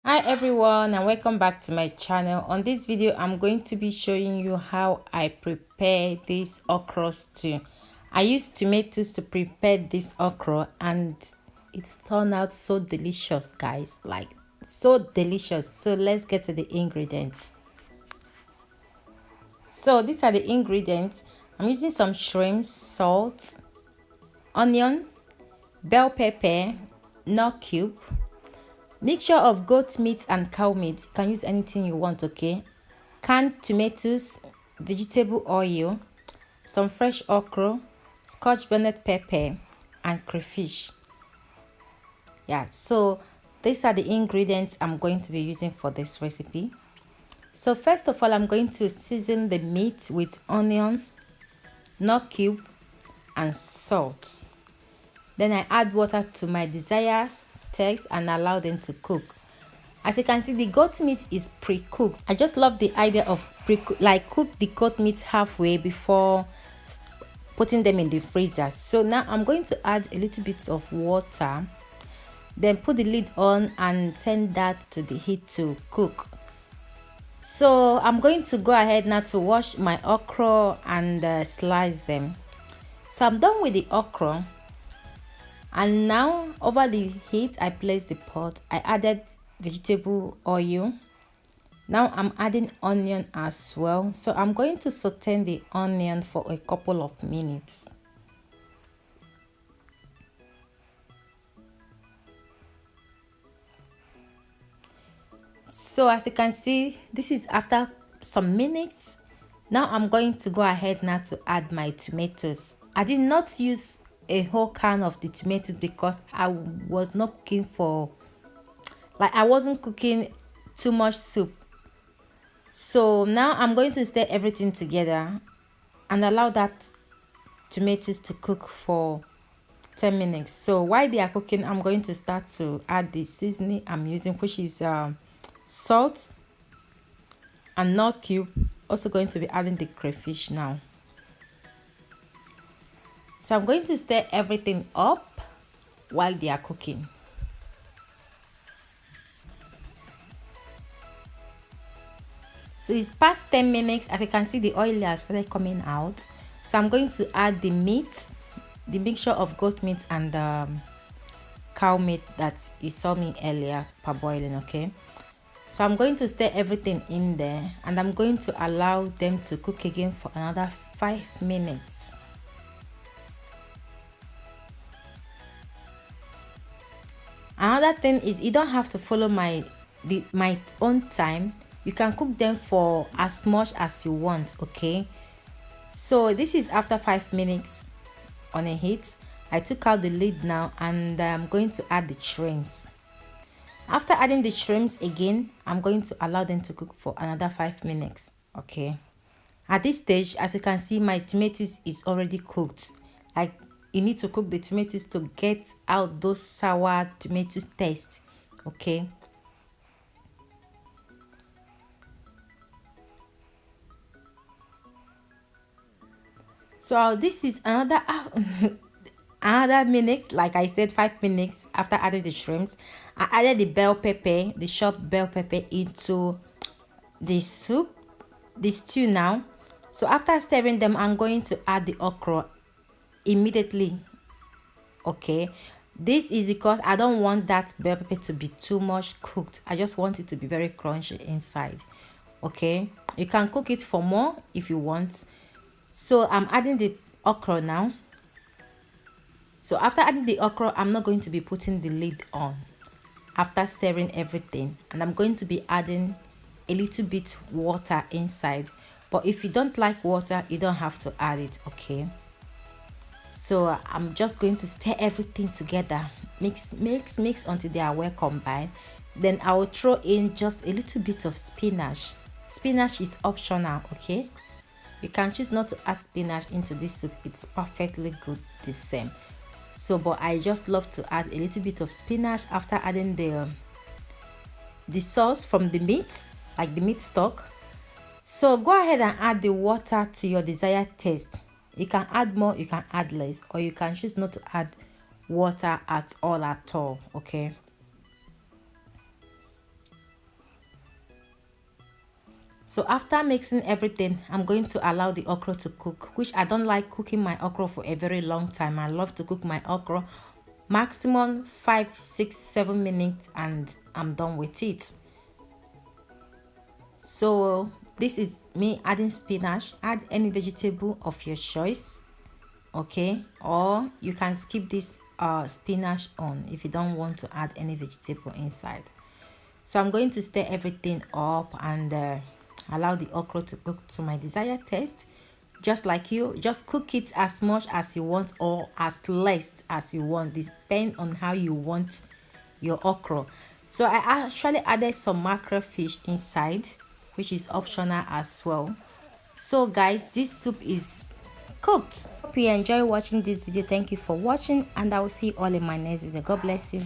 Hi everyone and welcome back to my channel. On this video I'm going to be showing you how I prepare this okra stew. I used tomatoes to prepare this okra and it's turned out so delicious, guys, like so delicious. So let's get to the ingredients. So these are the ingredients. I'm using some shrimp, salt, onion, bell pepper, nut cube, mixture of goat meat and cow meat. You can use anything you want, okay? Canned tomatoes, vegetable oil, some fresh okra, scotch bonnet pepper, and crayfish. Yeah, so these are the ingredients I'm going to be using for this recipe. So first of all, I'm going to season the meat with onion, nut cube, and salt. Then I add water to my desired taste and allow them to cook. As you can see, the goat meat is pre-cooked. I just love the idea of cook the goat meat halfway before putting them in the freezer. So now I'm going to add a little bit of water, then put the lid on and send that to the heat to cook. So I'm going to go ahead now to wash my okra and slice them. So I'm done with the okra, and now over the heat I placed the pot. I added vegetable oil. Now I'm adding onion as well. So I'm going to saute the onion for a couple of minutes. So as you can see, this is after some minutes. Now I'm going to go ahead now to add my tomatoes. I did not use a whole can of the tomatoes because I was not cooking for, I wasn't cooking too much soup. So now I'm going to stir everything together and allow that tomatoes to cook for 10 minutes. So while they are cooking, I'm going to start to add the seasoning I'm using, which is salt and nut cube. Also going to be adding the crayfish now. So I'm going to stir everything up while they are cooking. So it's past 10 minutes. As you can see, the oil has started coming out. So I'm going to add the meat, the mixture of goat meat and cow meat that you saw me earlier parboiling, okay? So I'm going to stir everything in there and I'm going to allow them to cook again for another 5 minutes. Another thing is you don't have to follow my own time. You can cook them for as much as you want, okay? So this is after 5 minutes on a heat. I took out the lid now and I'm going to add the shrimps. After adding the shrimps again, I'm going to allow them to cook for another 5 minutes, okay? At this stage, as you can see, my tomatoes is already cooked. Like, you need to cook the tomatoes to get out those sour tomato taste, okay? So this is another another minute. Like I said, 5 minutes after adding the shrimps. I added the bell pepper, the chopped bell pepper, into the soup, the stew now. So after stirring them, I'm going to add the okra immediately, okay? This is because I don't want that bell pepper to be too much cooked. I just want it to be very crunchy inside, okay? You can cook it for more if you want. So I'm adding the okra now. So after adding the okra, I'm not going to be putting the lid on after stirring everything, and I'm going to be adding a little bit water inside. But if you don't like water, you don't have to add it, okay? So I'm just going to stir everything together, mix until they are well combined. Then I will throw in just a little bit of spinach. Spinach is optional, okay? You can choose not to add spinach into this soup. It's perfectly good the same. So but I just love to add a little bit of spinach after adding the sauce from the meat, like the meat stock. So go ahead and add the water to your desired taste. You can add more, you can add less, or you can choose not to add water at all, okay? So after mixing everything, I'm going to allow the okra to cook, which I don't like cooking my okra for a very long time. I love to cook my okra maximum 5, 6, 7 minutes and I'm done with it. So this is me adding spinach. Add any vegetable of your choice, okay, or you can skip this spinach on if you don't want to add any vegetable inside. So I'm going to stir everything up and allow the okra to cook to my desired taste. Just like you, just cook it as much as you want or as less as you want. This depends on how you want your okra. So I actually added some mackerel fish inside, which is optional as well. So guys, this soup is cooked. Hope you enjoy watching this video. Thank you for watching and I will see you all in my next video. God bless you.